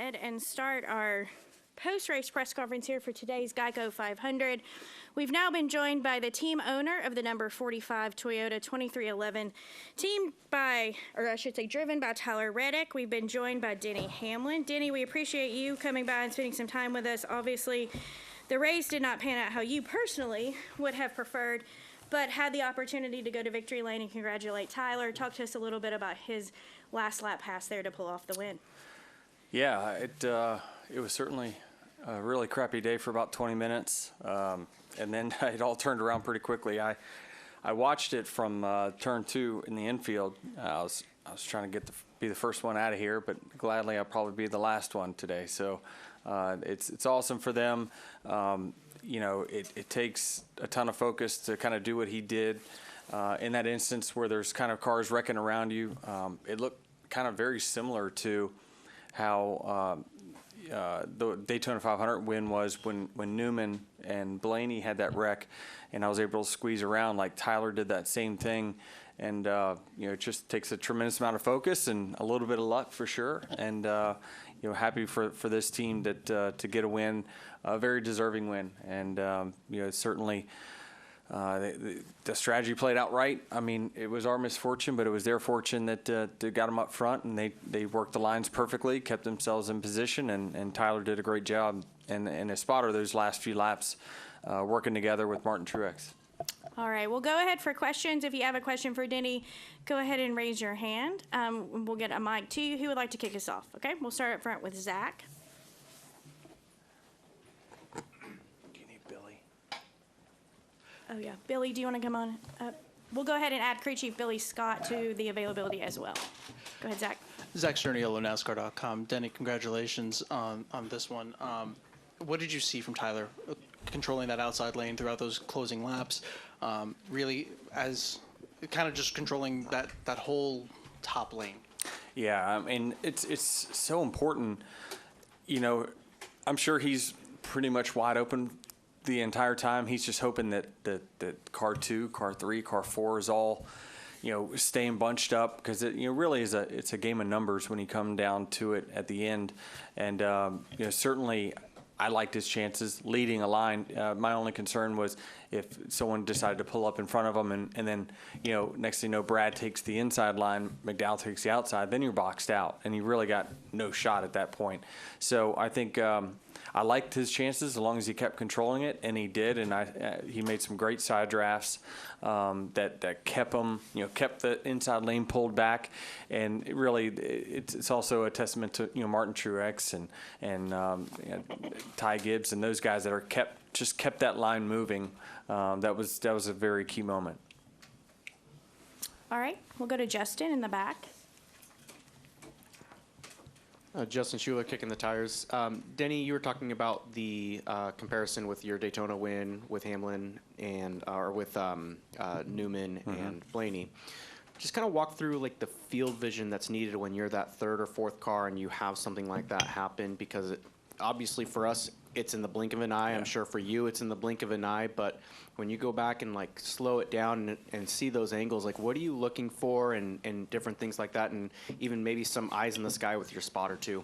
ahead and start our post-race press conference here for today's Geico 500. We've now been joined by the team owner of the number 45 Toyota 2311, driven by Tyler Reddick. We've been joined by Denny Hamlin. Denny, we appreciate you coming by and spending some time with us. Obviously, the race did not pan out how you personally would have preferred, but had the opportunity to go to victory lane and congratulate Tyler. Talk to us a little bit about his last lap pass there to pull off the win. Yeah, it was certainly a really crappy day for about 20 minutes, and then it all turned around pretty quickly. I watched it from turn 2 in the infield. I was trying to be the first one out of here, but gladly I'll probably be the last one today. So it's awesome for them. It takes a ton of focus to kind of do what he did in that instance where there's kind of cars wrecking around you. It looked kind of very similar to how the Daytona 500 win was when Newman and Blaney had that wreck, and I was able to squeeze around. Like Tyler did that same thing, and it just takes a tremendous amount of focus and a little bit of luck for sure. And happy for this team to get a win, a very deserving win, and certainly. The strategy played out right. I mean, it was our misfortune, but it was their fortune that got them up front, and they worked the lines perfectly, kept themselves in position, and Tyler did a great job. And a spotter those last few laps working together with Martin Truex. All right, we'll go ahead for questions. If you have a question for Denny, go ahead and raise your hand. We'll get a mic to you. Who would like to kick us off? Okay, we'll start up front with Zach. Oh, yeah. Billy, do you want to come on up? We'll go ahead and add crew chief Billy Scott to the availability as well. Go ahead, Zach. Zach Sterniolo, NASCAR.com. Denny, congratulations on this one. What did you see from Tyler controlling that outside lane throughout those closing laps? Really, as kind of just controlling that whole top lane. Yeah, I mean, it's so important. I'm sure he's pretty much wide open the entire time. He's just hoping that car 2, car 3, car 4 is all, staying bunched up, because it really is it's a game of numbers when you come down to it at the end. And certainly I liked his chances leading a line. My only concern was if someone decided to pull up in front of him and then, next thing you know, Brad takes the inside line, McDowell takes the outside, then you're boxed out, and you really got no shot at that point. So I think I liked his chances as long as he kept controlling it, and he did, and he made some great side drafts that kept him, kept the inside lane pulled back, and it's also a testament to Martin Truex and Ty Gibbs and those guys that are kept that line moving. That was a very key moment. All right, we'll go to Justin in the back. Justin Schuler kicking the tires. Denny, you were talking about the comparison with your Daytona win with Hamlin or with Newman and Blaney. Just kind of walk through like the field vision that's needed when you're that third or fourth car and you have something like that happen, because obviously for us it's in the blink of an eye. Yeah. I'm sure for you it's in the blink of an eye, but when you go back and like slow it down and see those angles, like what are you looking for and different things like that, and even maybe some eyes in the sky with your spotter too?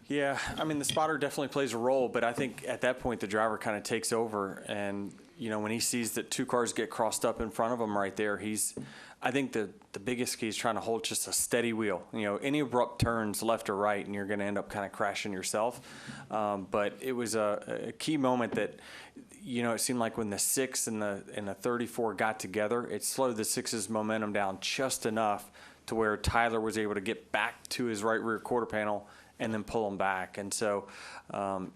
Yeah, I mean the spotter definitely plays a role, but I think at that point the driver kind of takes over, and when he sees that 2 cars get crossed up in front of him right there, I think the biggest key is trying to hold just a steady wheel. Any abrupt turns left or right, and you're going to end up kind of crashing yourself. But it was a key moment that, it seemed like when the 6 and the 34 got together, it slowed the 6's momentum down just enough to where Tyler was able to get back to his right rear quarter panel and then pull him back. And so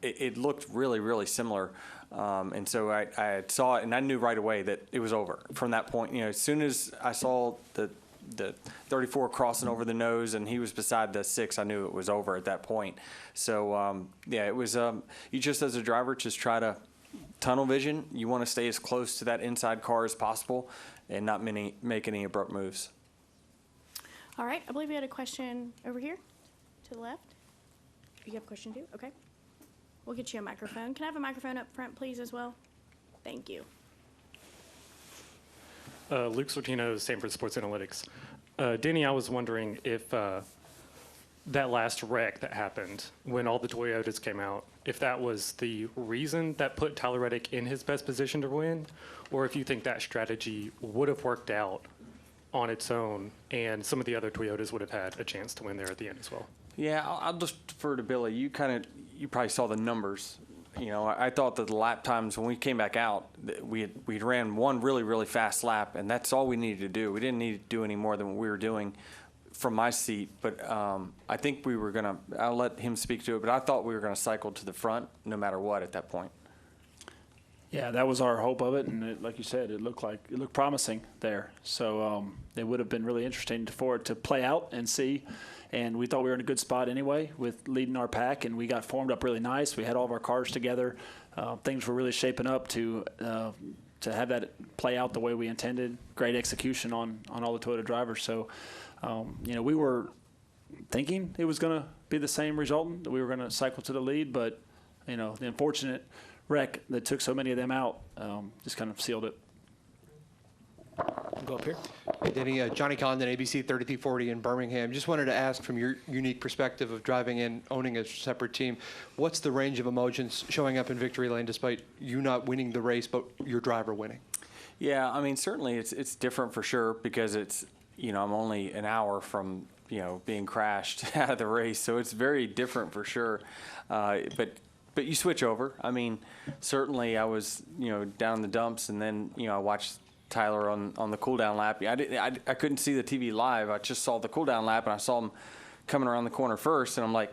it looked really, really similar. And so I saw it, and I knew right away that it was over from that point. As soon as I saw the 34 crossing over the nose and he was beside the 6, I knew it was over at that point. So, it was you just as a driver just try to tunnel vision. You want to stay as close to that inside car as possible and not make any abrupt moves. All right, I believe we had a question over here to the left. You have a question too? Okay. We'll get you a microphone. Can I have a microphone up front, please, as well? Thank you. Luke Sortino, Sanford Sports Analytics. Denny, I was wondering if that last wreck that happened when all the Toyotas came out, if that was the reason that put Tyler Reddick in his best position to win, or if you think that strategy would have worked out on its own and some of the other Toyotas would have had a chance to win there at the end as well. Yeah, I'll just defer to Billy. You probably saw the numbers. You know, I thought that the lap times when we came back out, we ran one really, really fast lap, and that's all we needed to do. We didn't need to do any more than what we were doing from my seat. But I think we were going to – I'll let him speak to it, but I thought we were going to cycle to the front no matter what at that point. Yeah, that was our hope of it, and like you said, it looked promising there. So it would have been really interesting for it to play out and see. And we thought we were in a good spot anyway with leading our pack, and we got formed up really nice. We had all of our cars together. Things were really shaping up to have that play out the way we intended. Great execution on all the Toyota drivers. So, we were thinking it was going to be the same result, that we were going to cycle to the lead, but, the unfortunate wreck that took so many of them out just kind of sealed it. Go up here. Hey, Denny, Johnny Condon, ABC 3340 in Birmingham. Just wanted to ask, from your unique perspective of driving in, owning a separate team, what's the range of emotions showing up in victory lane despite you not winning the race, but your driver winning? Yeah, I mean, certainly it's different for sure because it's, I'm only an hour from, being crashed out of the race. So it's very different for sure. But you switch over. I mean, certainly I was, down in the dumps, and then, I watched Tyler on the cool down lap. I couldn't see the TV live. I just saw the cool down lap, and I saw him coming around the corner first, and I'm like,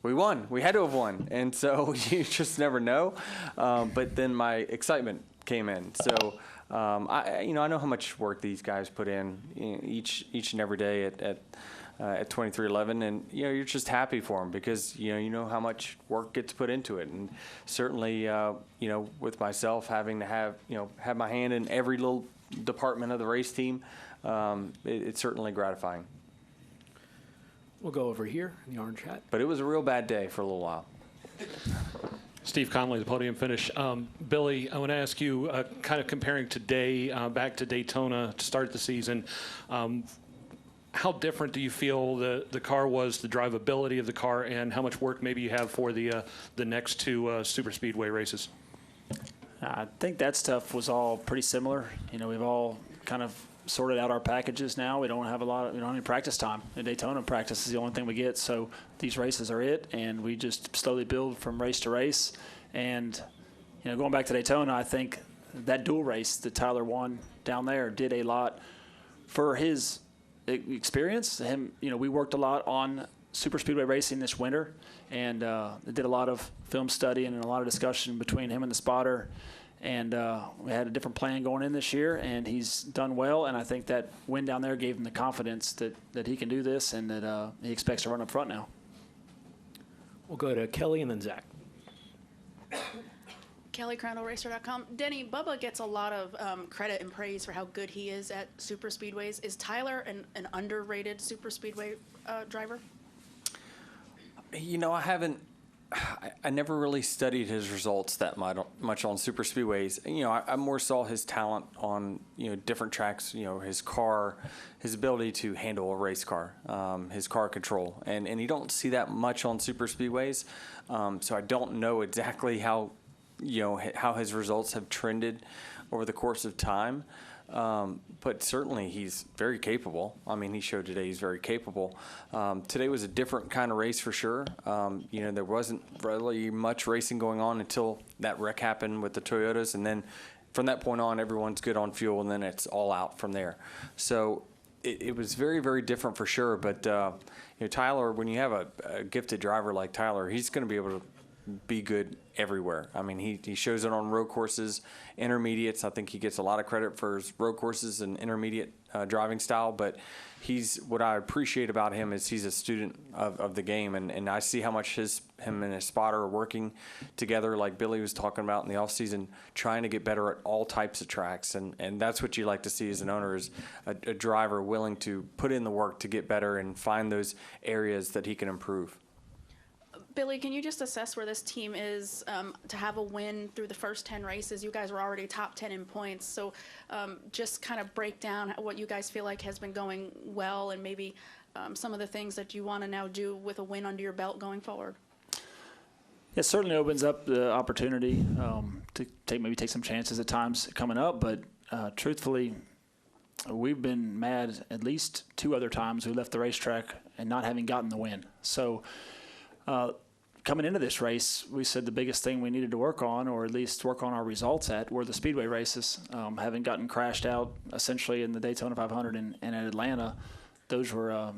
we won. We had to have won. And so you just never know. But then my excitement came in. So I know how much work these guys put in each and every day at 2311, and you're just happy for them because you know how much work gets put into it, and certainly with myself having to have my hand in every little department of the race team, it's certainly gratifying. We'll go over here in the orange hat. But it was a real bad day for a little while. Steve Conley, the podium finish. Billy, I want to ask you, kind of comparing today back to Daytona to start the season, how different do you feel the car was, the drivability of the car, and how much work maybe you have for the next two Superspeedway races? I think that stuff was all pretty similar. We've all kind of sorted out our packages now. We don't have any practice time. In Daytona, practice is the only thing we get. So these races are it, and we just slowly build from race to race. And, going back to Daytona, I think that dual race that Tyler won down there did a lot for his experience. We worked a lot on Superspeedway racing this winter, and did a lot of film studying and a lot of discussion between him and the spotter. And we had a different plan going in this year, and he's done well. And I think that win down there gave him the confidence that he can do this, and that he expects to run up front now. We'll go to Kelly and then Zach. Kelly, CrownRacer.com. Denny, Bubba gets a lot of credit and praise for how good he is at super speedways. Is Tyler an underrated super speedway driver? I never really studied his results that much on super speedways. I more saw his talent on different tracks. His car, his ability to handle a race car, his car control, and you don't see that much on super speedways. So I don't know exactly how his results have trended over the course of time. But certainly he's very capable. I mean, he showed today he's very capable. Today was a different kind of race for sure. There wasn't really much racing going on until that wreck happened with the Toyotas. And then from that point on, everyone's good on fuel, and then it's all out from there. So it was very, very different for sure. But, Tyler, when you have a gifted driver like Tyler, he's going to be able to be good everywhere. I mean, he shows it on road courses, intermediates. I think he gets a lot of credit for his road courses and intermediate driving style, but what I appreciate about him is he's a student of the game, and I see how much him and his spotter are working together, like Billy was talking about in the offseason, trying to get better at all types of tracks, and that's what you like to see as an owner, is a driver willing to put in the work to get better and find those areas that he can improve. Billy, can you just assess where this team is to have a win through the first 10 races? You guys were already top 10 in points, so just kind of break down what you guys feel like has been going well, and maybe some of the things that you want to now do with a win under your belt going forward? It certainly opens up the opportunity to maybe take some chances at times coming up, but truthfully, we've been mad at least 2 other times we left the racetrack and not having gotten the win. So coming into this race, we said the biggest thing we needed to work on, or at least work on our results at, were the speedway races. Having gotten crashed out essentially in the Daytona 500 and at Atlanta, those were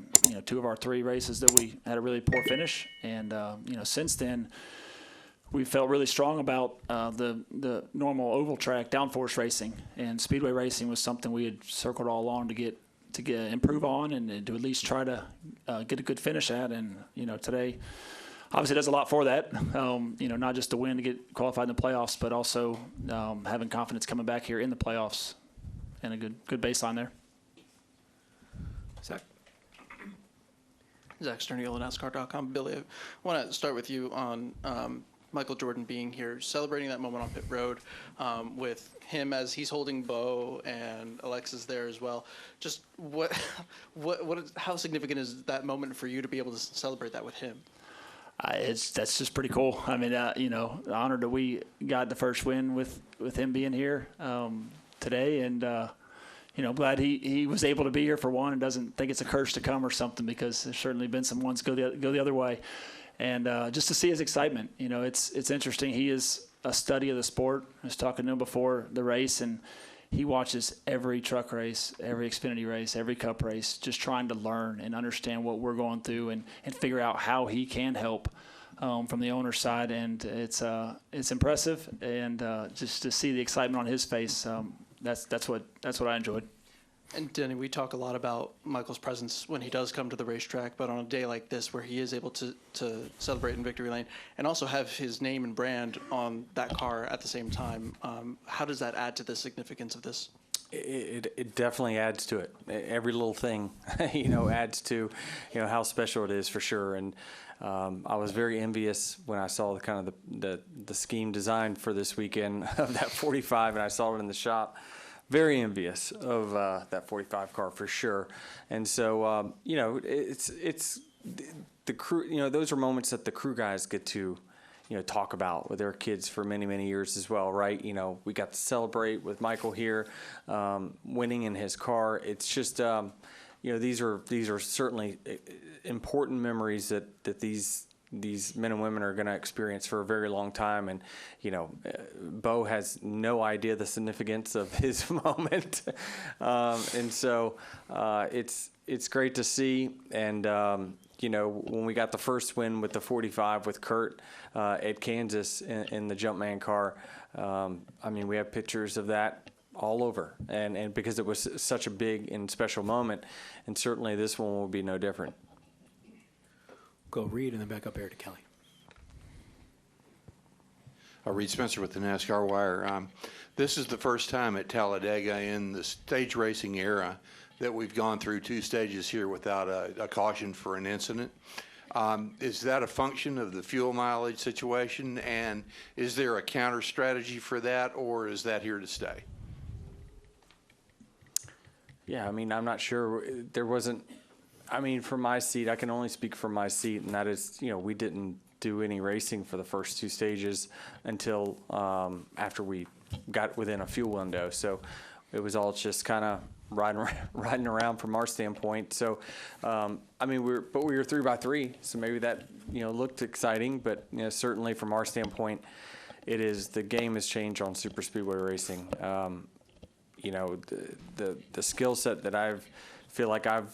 2 of our 3 races that we had a really poor finish. And since then, we felt really strong about the normal oval track downforce racing, and speedway racing was something we had circled all along to improve on and to at least try to get a good finish at. And today obviously does a lot for that. Not just to win to get qualified in the playoffs, but also having confidence coming back here in the playoffs, and a good baseline there. Zach. Zach Sterniel at NASCAR.com. Billy, I want to start with you on Michael Jordan being here, celebrating that moment on pit road with him as he's holding Bo and Alexis there as well. Just how significant is that moment for you to be able to celebrate that with him? That's just pretty cool. I mean, honored that we got the first win with him being here today, and glad he was able to be here for one, and doesn't think it's a curse to come or something, because there's certainly been some ones go the other way. And just to see his excitement, it's interesting. He is a study of the sport. I was talking to him before the race, and he watches every truck race, every Xfinity race, every Cup race, just trying to learn and understand what we're going through and figure out how he can help from the owner's side. And it's impressive, and just to see the excitement on his face, that's what I enjoyed. And Denny, we talk a lot about Michael's presence when he does come to the racetrack, but on a day like this where he is able to celebrate in victory lane and also have his name and brand on that car at the same time, how does that add to the significance of this? It definitely adds to it. Every little thing, adds to, how special it is for sure. And I was very envious when I saw the scheme designed for this weekend of that 45, and I saw it in the shop. Very envious of that 45 car for sure. And so, it's the crew, those are moments that the crew guys get to, talk about with their kids for many, many years as well, right? We got to celebrate with Michael here, winning in his car. It's just, these are certainly important memories that these men and women are going to experience for a very long time. And, Bo has no idea the significance of his moment. And so it's great to see. And, when we got the first win with the 45 with Kurt at Kansas in the Jumpman car, we have pictures of that all over. And because it was such a big and special moment, and certainly this one will be no different. Go Reed and then back up here to Kelly. Reed Spencer with the NASCAR Wire. This is the first time at Talladega in the stage racing era that we've gone through 2 stages here without a caution for an incident. Is that a function of the fuel mileage situation, and is there a counter strategy for that, or is that here to stay? Yeah, I'm not sure. There wasn't. From my seat, I can only speak from my seat, and that is, we didn't do any racing for the first 2 stages until after we got within a fuel window. So it was all just kind of riding around from our standpoint. So, we were 3x3, so maybe that, looked exciting, but, certainly from our standpoint, the game has changed on super speedway racing. The skill set that feel like I've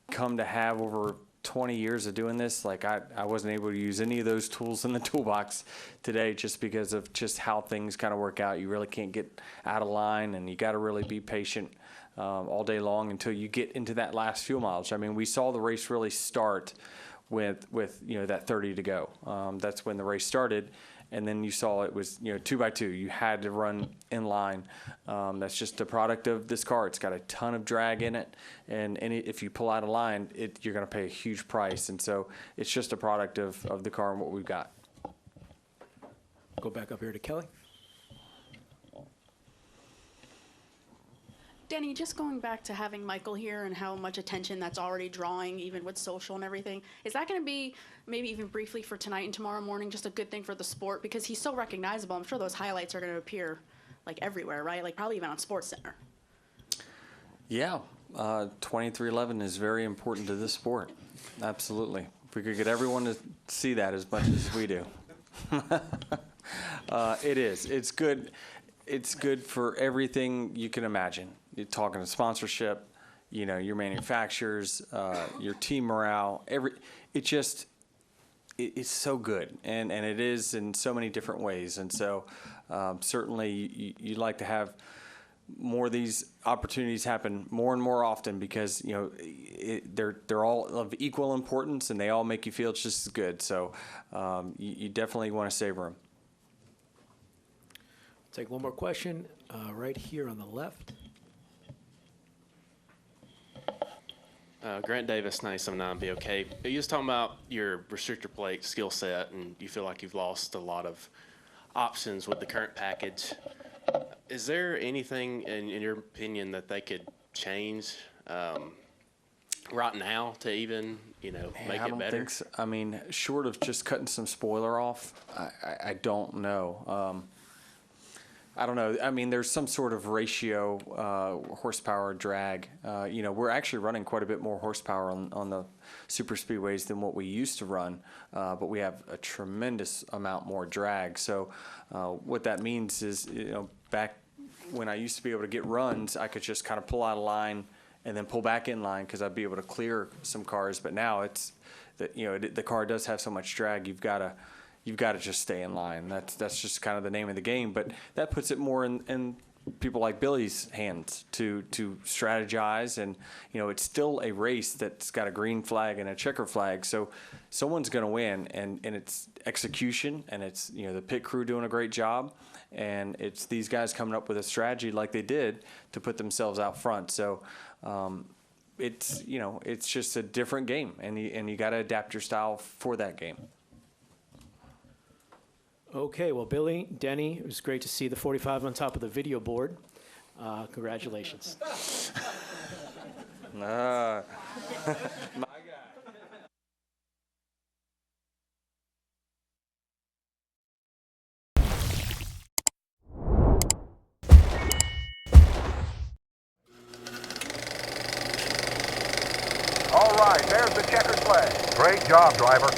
come to have over 20 years of doing this, I wasn't able to use any of those tools in the toolbox today just because of just how things kind of work out. You really can't get out of line, and you got to really be patient all day long until you get into that last fuel mileage. We saw the race really start with that 30 to go. That's when the race started. And then you saw it was, 2x2. You had to run in line. That's just a product of this car. It's got a ton of drag in it. And if you pull out of line, you're going to pay a huge price. And so it's just a product of the car and what we've got. Go back up here to Kelly. Denny, just going back to having Michael here and how much attention that's already drawing, even with social and everything, is that going to be, maybe even briefly for tonight and tomorrow morning, just a good thing for the sport? Because he's so recognizable. I'm sure those highlights are going to appear like everywhere, right? Like probably even on SportsCenter. Yeah, 2311 is very important to this sport. Absolutely. If we could get everyone to see that as much as we do. It is. It's good. It's good for everything you can imagine. You're talking to sponsorship, your manufacturers, your team morale. It's so good, and it is in so many different ways. And so certainly you'd like to have more of these opportunities happen more and more often because they're all of equal importance and they all make you feel just as good. So you definitely want to savor them. Take one more question right here on the left. Grant Davis, 97.9 BOK. You was talking about your restrictor plate skill set, and you feel like you've lost a lot of options with the current package. Is there anything, in your opinion, that they could change right now to even, make it better? I don't think so. I mean, short of just cutting some spoiler off, I don't know. I don't know. I mean, there's some sort of ratio, horsepower drag. We're actually running quite a bit more horsepower on the super speedways than what we used to run, but we have a tremendous amount more drag. So what that means is, back when I used to be able to get runs, I could just kind of pull out of line and then pull back in line because I'd be able to clear some cars. But now it's that the car does have so much drag. You've got to just stay in line. That's just kind of the name of the game. But that puts it more in people like Billy's hands to strategize. And, it's still a race that's got a green flag and a checker flag. So someone's going to win. And it's execution. And it's, the pit crew doing a great job. And it's these guys coming up with a strategy like they did to put themselves out front. So it's just a different game. And you got to adapt your style for that game. Okay, well, Billy, Denny, it was great to see the 45 on top of the video board. Congratulations. My guy. All right, there's the checkered flag. Great job, driver.